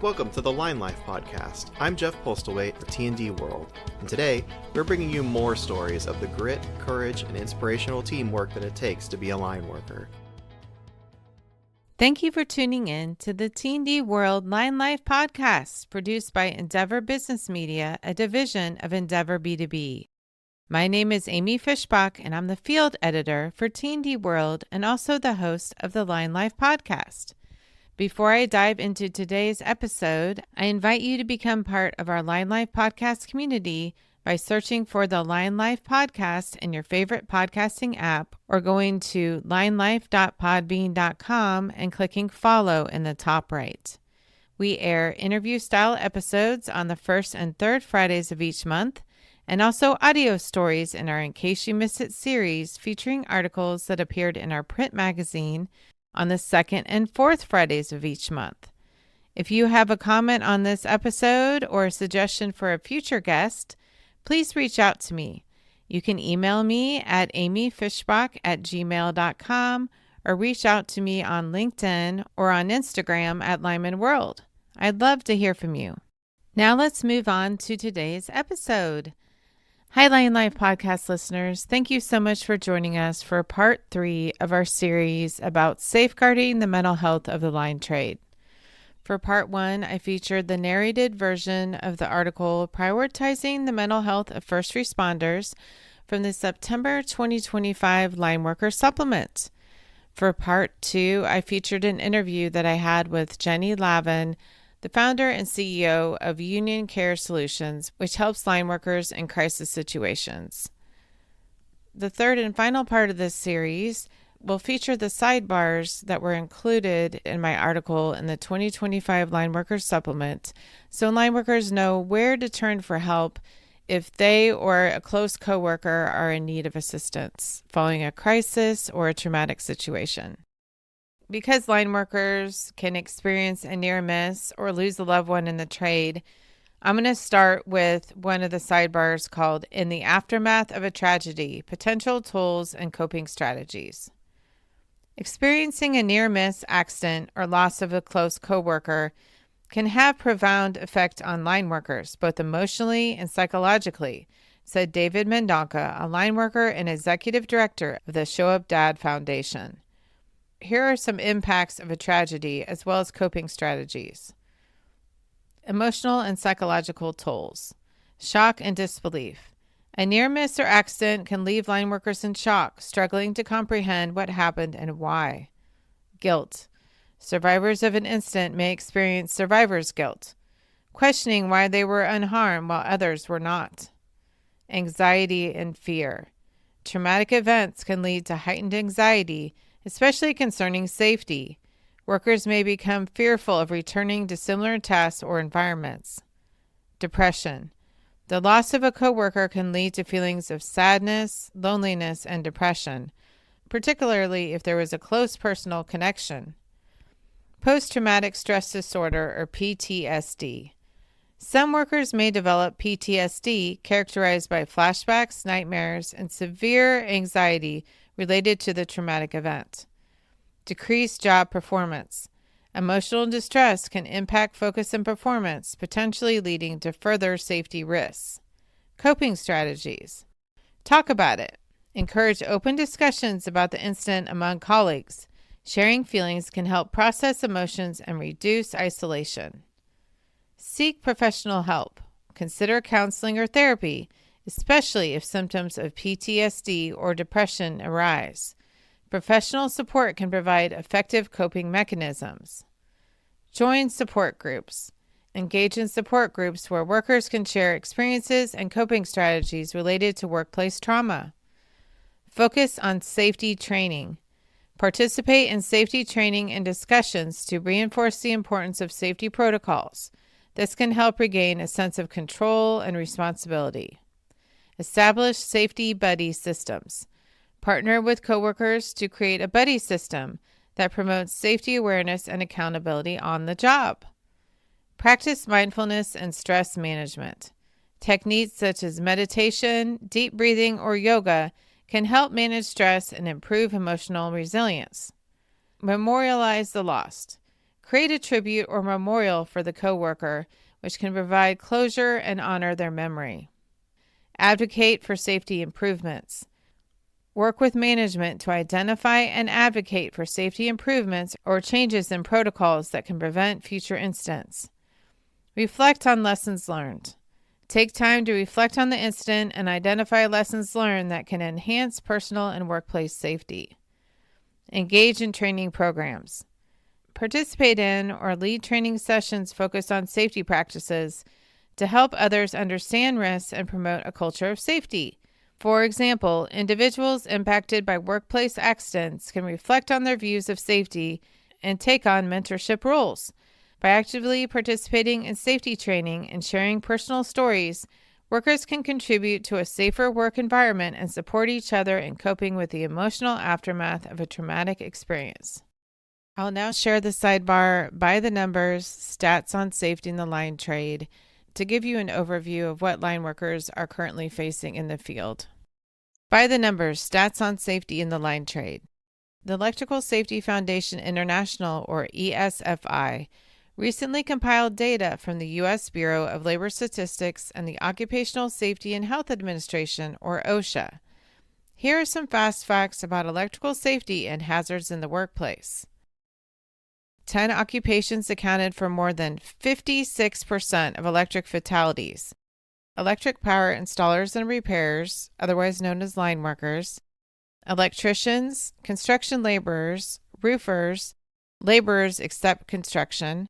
Welcome to the Line Life podcast. I'm Jeff Postlethwaite for T&D World, and today we're bringing you more stories of the grit, courage, and inspirational teamwork that it takes to be a line worker. Thank you for tuning in to the T&D World Line Life podcast, produced by Endeavor Business Media, a division of Endeavor B2B. My name is Amy Fischbach, and I'm the field editor for T&D World and also the host of the Line Life podcast. Before I dive into today's episode, I invite you to become part of our Line Life podcast community by searching for the Line Life podcast in your favorite podcasting app or going to linelife.podbean.com and clicking follow in the top right. We air interview-style episodes on the first and third Fridays of each month, and also audio stories in our In Case You Missed It series featuring articles that appeared in our print magazine on the second and fourth Fridays of each month. If you have a comment on this episode or a suggestion for a future guest, please reach out to me. You can email me at amyfischbach@gmail.com or reach out to me on LinkedIn or on Instagram at Lyman World. I'd love to hear from you. Now let's move on to today's episode. Hi, Line Life podcast listeners. Thank you so much for joining us for part 3 of our series about safeguarding the mental health of the line trade. For part 1, I featured the narrated version of the article Prioritizing the Mental Health of First Responders from the September 2025 Lineworkers Supplement. For part 2, I featured an interview that I had with Jenny Lavin, the founder and CEO of Union Care Solutions, which helps line workers in crisis situations. The third and final part of this series will feature the sidebars that were included in my article in the 2025 Lineworkers Supplement, so line workers know where to turn for help if they or a close coworker are in need of assistance following a crisis or a traumatic situation. Because line workers can experience a near miss or lose a loved one in the trade, I'm going to start with one of the sidebars called In the Aftermath of a Tragedy, Potential Tools and Coping Strategies. Experiencing a near miss accident or loss of a close coworker can have profound effect on line workers, both emotionally and psychologically, said David Mendonca, a line worker and executive director of the Show Up Dad Foundation. Here are some impacts of a tragedy as well as coping strategies. Emotional and psychological tolls. Shock and disbelief. A near miss or accident can leave line workers in shock, struggling to comprehend what happened and why. Guilt. Survivors of an incident may experience survivor's guilt, questioning why they were unharmed while others were not. Anxiety and fear. Traumatic events can lead to heightened anxiety, especially concerning safety. Workers may become fearful of returning to similar tasks or environments. Depression. The loss of a coworker can lead to feelings of sadness, loneliness, and depression, particularly if there was a close personal connection. Post-traumatic stress disorder, or PTSD. Some workers may develop PTSD, characterized by flashbacks, nightmares, and severe anxiety related to the traumatic event. Decreased job performance. Emotional distress can impact focus and performance, potentially leading to further safety risks. Coping strategies. Talk about it. Encourage open discussions about the incident among colleagues. Sharing feelings can help process emotions and reduce isolation. Seek professional help. Consider counseling or therapy, especially if symptoms of PTSD or depression arise. Professional support can provide effective coping mechanisms. Join support groups. Engage in support groups where workers can share experiences and coping strategies related to workplace trauma. Focus on safety training. Participate in safety training and discussions to reinforce the importance of safety protocols. This can help regain a sense of control and responsibility. Establish safety buddy systems. Partner with coworkers to create a buddy system that promotes safety awareness and accountability on the job. Practice mindfulness and stress management. Techniques such as meditation, deep breathing, or yoga can help manage stress and improve emotional resilience. Memorialize the lost. Create a tribute or memorial for the coworker, which can provide closure and honor their memory. Advocate for safety improvements. Work with management to identify and advocate for safety improvements or changes in protocols that can prevent future incidents. Reflect on lessons learned. Take time to reflect on the incident and identify lessons learned that can enhance personal and workplace safety. Engage in training programs. Participate in or lead training sessions focused on safety practices to help others understand risks and promote a culture of safety. For example, individuals impacted by workplace accidents can reflect on their views of safety and take on mentorship roles. By actively participating in safety training and sharing personal stories, workers can contribute to a safer work environment and support each other in coping with the emotional aftermath of a traumatic experience. I'll now share the sidebar by the numbers, stats on safety in the line trade, to give you an overview of what line workers are currently facing in the field. By the numbers, stats on safety in the line trade. The Electrical Safety Foundation International, or ESFI, recently compiled data from the U.S. Bureau of Labor Statistics and the Occupational Safety and Health Administration, or OSHA. Here are some fast facts about electrical safety and hazards in the workplace. 10 occupations accounted for more than 56% of electric fatalities. Electric power installers and repairers, otherwise known as line workers, electricians, construction laborers, roofers, laborers except construction,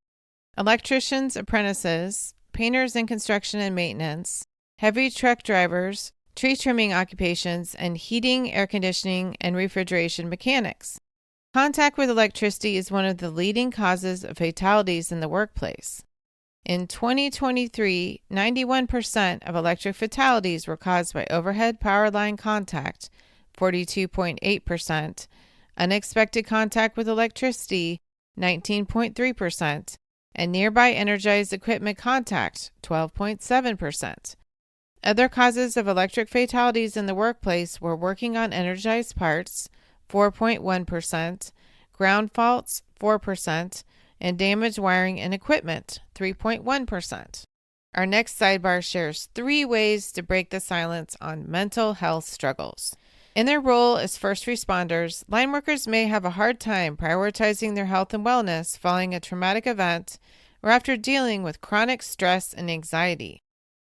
electricians' apprentices, painters in construction and maintenance, heavy truck drivers, tree trimming occupations, and heating, air conditioning, and refrigeration mechanics. Contact with electricity is one of the leading causes of fatalities in the workplace. In 2023, 91% of electric fatalities were caused by overhead power line contact, 42.8%, unexpected contact with electricity, 19.3%, and nearby energized equipment contact, 12.7%. Other causes of electric fatalities in the workplace were working on energized parts, 4.1%, ground faults, 4%, and damaged wiring and equipment, 3.1%. Our next sidebar shares 3 ways to break the silence on mental health struggles. In their role as first responders, line workers may have a hard time prioritizing their health and wellness following a traumatic event or after dealing with chronic stress and anxiety.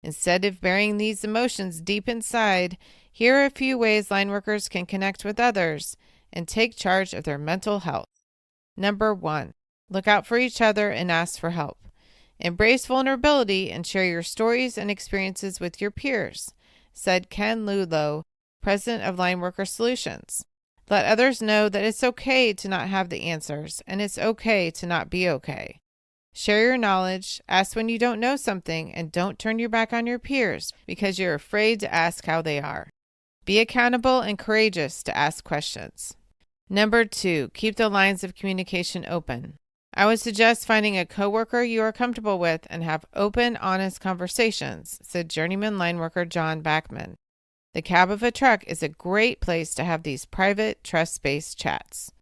Instead of burying these emotions deep inside, here are a few ways line workers can connect with others and take charge of their mental health. Number 1. Look out for each other and ask for help. Embrace vulnerability and share your stories and experiences with your peers, said Ken Lulow, president of Lineworker Solutions. Let others know that it's okay to not have the answers, and it's okay to not be okay. Share your knowledge, ask when you don't know something, and don't turn your back on your peers because you're afraid to ask how they are. Be accountable and courageous to ask questions. Number 2, keep the lines of communication open. I would suggest finding a coworker you are comfortable with and have open, honest conversations, said journeyman lineworker John Backman. The cab of a truck is a great place to have these private, trust-based chats.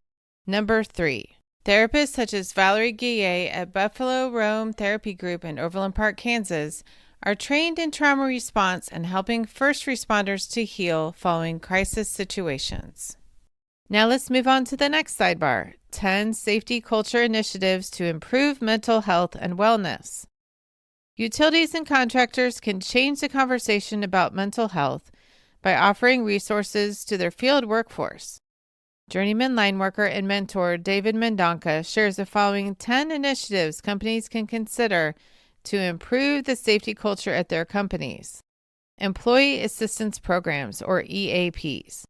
Number 3, therapists such as Valerie Guillet at Buffalo Rome Therapy Group in Overland Park, Kansas, are trained in trauma response and helping first responders to heal following crisis situations. Now let's move on to the next sidebar, 10 safety culture initiatives to improve mental health and wellness. Utilities and contractors can change the conversation about mental health by offering resources to their field workforce. Journeyman lineworker and mentor David Mendonca shares the following 10 initiatives companies can consider to improve the safety culture at their companies. Employee Assistance Programs, or EAPs.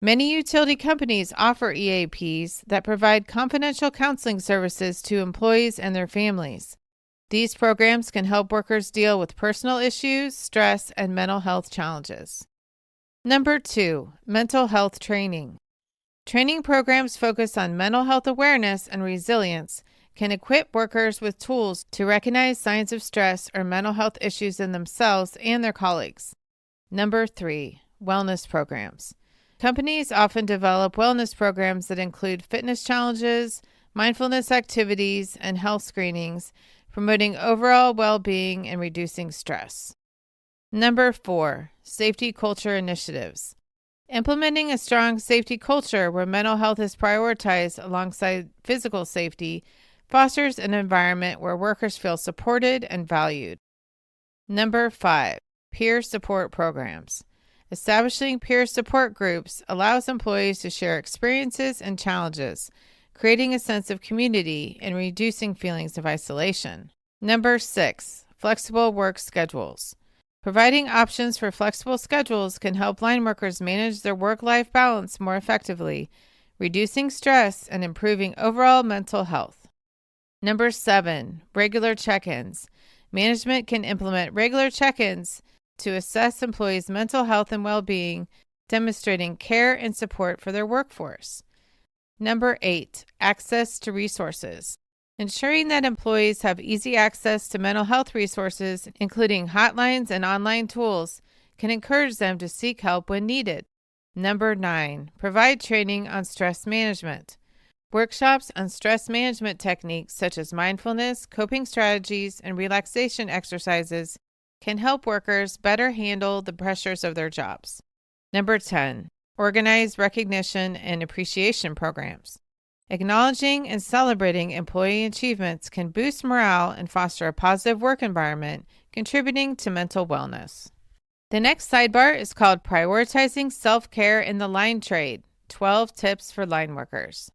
Many utility companies offer EAPs that provide confidential counseling services to employees and their families. These programs can help workers deal with personal issues, stress, and mental health challenges. Number 2, mental health training. Training programs focused on mental health awareness and resilience can equip workers with tools to recognize signs of stress or mental health issues in themselves and their colleagues. Number 3, wellness programs. Companies often develop wellness programs that include fitness challenges, mindfulness activities, and health screenings, promoting overall well-being and reducing stress. Number 4, safety culture initiatives. Implementing a strong safety culture where mental health is prioritized alongside physical safety fosters an environment where workers feel supported and valued. Number 5, peer support programs. Establishing peer support groups allows employees to share experiences and challenges, creating a sense of community and reducing feelings of isolation. Number 6, flexible work schedules. Providing options for flexible schedules can help line workers manage their work-life balance more effectively, reducing stress and improving overall mental health. Number 7, regular check-ins. Management can implement regular check-ins to assess employees' mental health and well-being, demonstrating care and support for their workforce. Number 8, access to resources. Ensuring that employees have easy access to mental health resources, including hotlines and online tools, can encourage them to seek help when needed. Number 9, provide training on stress management. Workshops on stress management techniques such as mindfulness, coping strategies, and relaxation exercises can help workers better handle the pressures of their jobs. Number 10, organize recognition and appreciation programs. Acknowledging and celebrating employee achievements can boost morale and foster a positive work environment, contributing to mental wellness. The next sidebar is called Prioritizing Self-Care in the Line Trade, 12 Tips for Line Workers.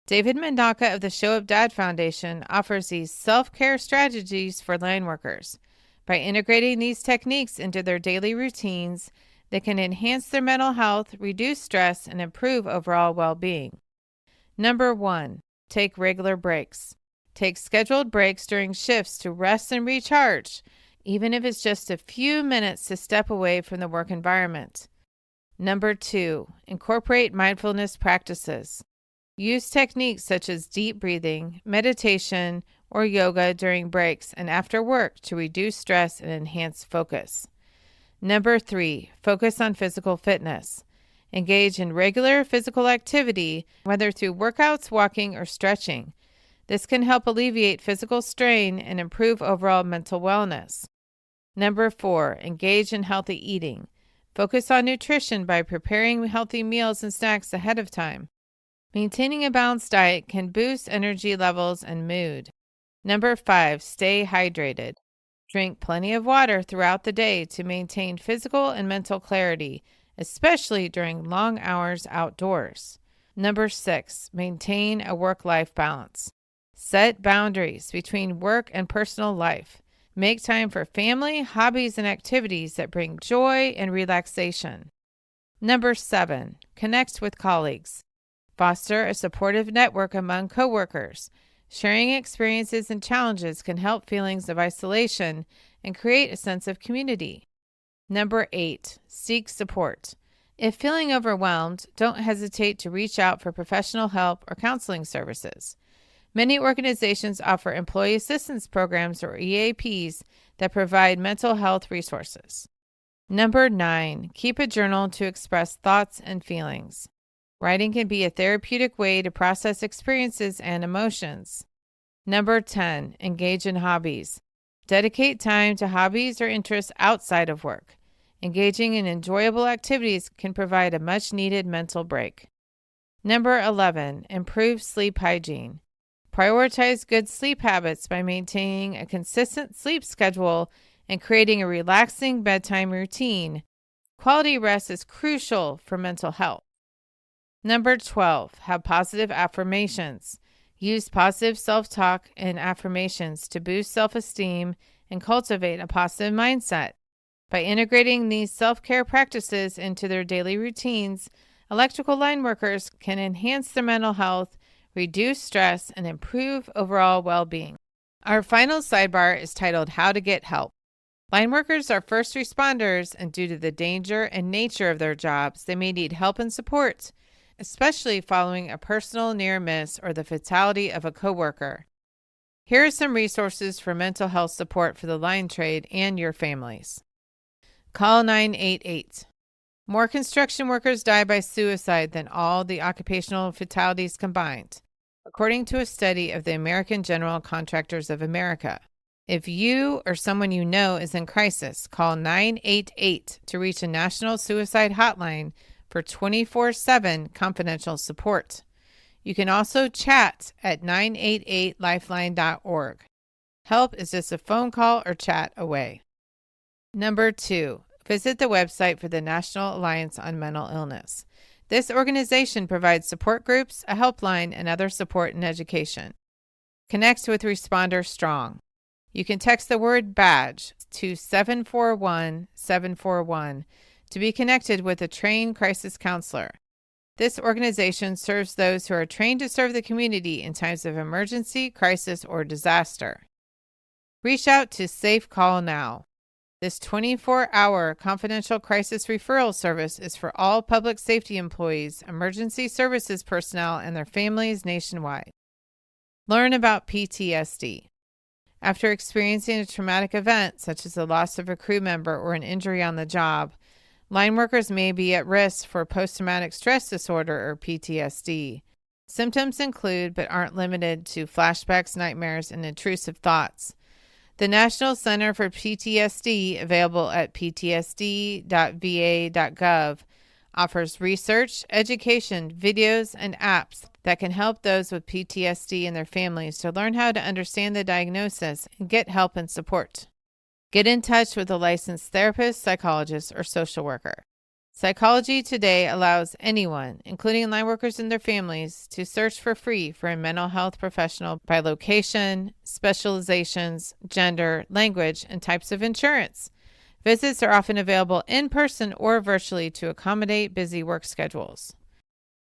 David Mendonca of the Show Up Dad Foundation offers these self-care strategies for line workers. By integrating these techniques into their daily routines, they can enhance their mental health, reduce stress, and improve overall well-being. Number 1, take regular breaks. Take scheduled breaks during shifts to rest and recharge, even if it's just a few minutes to step away from the work environment. Number 2, incorporate mindfulness practices. Use techniques such as deep breathing, meditation, or yoga during breaks and after work to reduce stress and enhance focus. Number 3, focus on physical fitness. Engage in regular physical activity, whether through workouts, walking, or stretching. This can help alleviate physical strain and improve overall mental wellness. Number 4, engage in healthy eating. Focus on nutrition by preparing healthy meals and snacks ahead of time. Maintaining a balanced diet can boost energy levels and mood. Number 5, stay hydrated. Drink plenty of water throughout the day to maintain physical and mental clarity, especially during long hours outdoors. Number 6, maintain a work-life balance. Set boundaries between work and personal life. Make time for family, hobbies, and activities that bring joy and relaxation. Number 7, connect with colleagues. Foster a supportive network among coworkers. Sharing experiences and challenges can help feelings of isolation and create a sense of community. Number 8, seek support. If feeling overwhelmed, don't hesitate to reach out for professional help or counseling services. Many organizations offer employee assistance programs or EAPs that provide mental health resources. Number 9, keep a journal to express thoughts and feelings. Writing can be a therapeutic way to process experiences and emotions. Number 10, engage in hobbies. Dedicate time to hobbies or interests outside of work. Engaging in enjoyable activities can provide a much-needed mental break. Number 11, improve sleep hygiene. Prioritize good sleep habits by maintaining a consistent sleep schedule and creating a relaxing bedtime routine. Quality rest is crucial for mental health. Number 12, have positive affirmations. Use positive self-talk and affirmations to boost self-esteem and cultivate a positive mindset. By integrating these self-care practices into their daily routines, electrical line workers can enhance their mental health, reduce stress, and improve overall well-being. Our final sidebar is titled How to Get Help. Line workers are first responders, and due to the danger and nature of their jobs, they may need help and support, especially following a personal near miss or the fatality of a coworker. Here are some resources for mental health support for the line trade and your families. Call 988. More construction workers die by suicide than all the occupational fatalities combined. according to a study of the American General Contractors of America. If you or someone you know is in crisis, call 988 to reach a national suicide hotline for 24/7 confidential support. You can also chat at 988lifeline.org. Help is just a phone call or chat away. Number 2, visit the website for the National Alliance on Mental Illness. This organization provides support groups, a helpline, and other support and education. Connect with Responder Strong. You can text the word badge to 741-741 to be connected with a trained crisis counselor. This organization serves those who are trained to serve the community in times of emergency, crisis, or disaster. Reach out to Safe Call Now. This 24-hour confidential crisis referral service is for all public safety employees, emergency services personnel, and their families nationwide. Learn about PTSD. After experiencing a traumatic event, such as the loss of a crew member or an injury on the job, line workers may be at risk for post-traumatic stress disorder or PTSD. Symptoms include, but aren't limited to, flashbacks, nightmares, and intrusive thoughts. The National Center for PTSD, available at ptsd.va.gov, offers research, education, videos, and apps that can help those with PTSD and their families to learn how to understand the diagnosis and get help and support. Get in touch with a licensed therapist, psychologist, or social worker. Psychology Today allows anyone, including line workers and their families, to search for free for a mental health professional by location, specializations, gender, language, and types of insurance. Visits are often available in person or virtually to accommodate busy work schedules.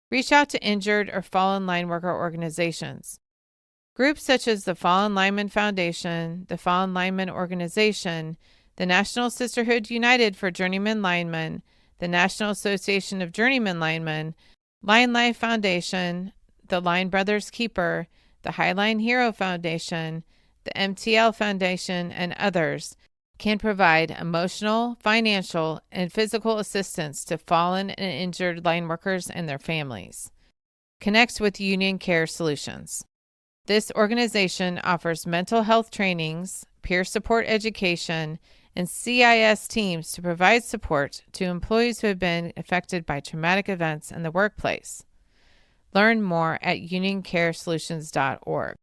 Reach out to injured or fallen line worker organizations. Groups such as the Fallen Lineman Foundation, the Fallen Lineman Organization, the National Sisterhood United for Journeyman Linemen, the National Association of Journeyman Linemen, Line Life Foundation, the Line Brothers Keeper, the Highline Hero Foundation, the MTL Foundation, and others can provide emotional, financial, and physical assistance to fallen and injured line workers and their families. Connect with Union Care Solutions. This organization offers mental health trainings, peer support education, and CIS teams to provide support to employees who have been affected by traumatic events in the workplace. Learn more at unioncaresolutions.org.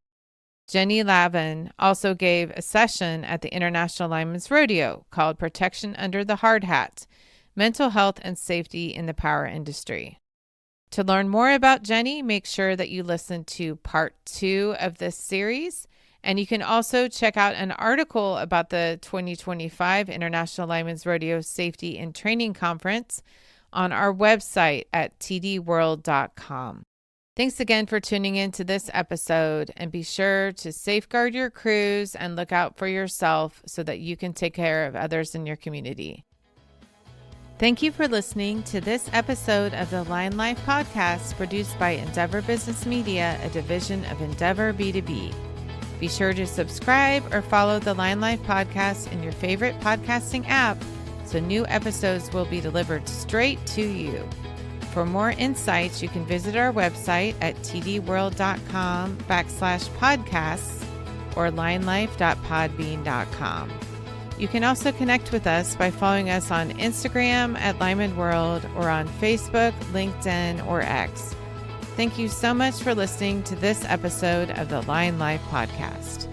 Jenny Lavin also gave a session at the International Linemen's Rodeo called Protection Under the Hard Hat, Mental Health and Safety in the Power Industry. To learn more about Jenny, make sure that you listen to part 2 of this series. And you can also check out an article about the 2025 International Linemen's Rodeo Safety and Training Conference on our website at tdworld.com. Thanks again for tuning in to this episode, and be sure to safeguard your crews and look out for yourself so that you can take care of others in your community. Thank you for listening to this episode of the Line Life podcast produced by Endeavor Business Media, a division of Endeavor B2B. Be sure to subscribe or follow the Line Life podcast in your favorite podcasting app so new episodes will be delivered straight to you. For more insights, you can visit our website at tdworld.com/podcasts or linelife.podbean.com. You can also connect with us by following us on Instagram at Lineman World or on Facebook, LinkedIn, or X. Thank you so much for listening to this episode of the Line Life podcast.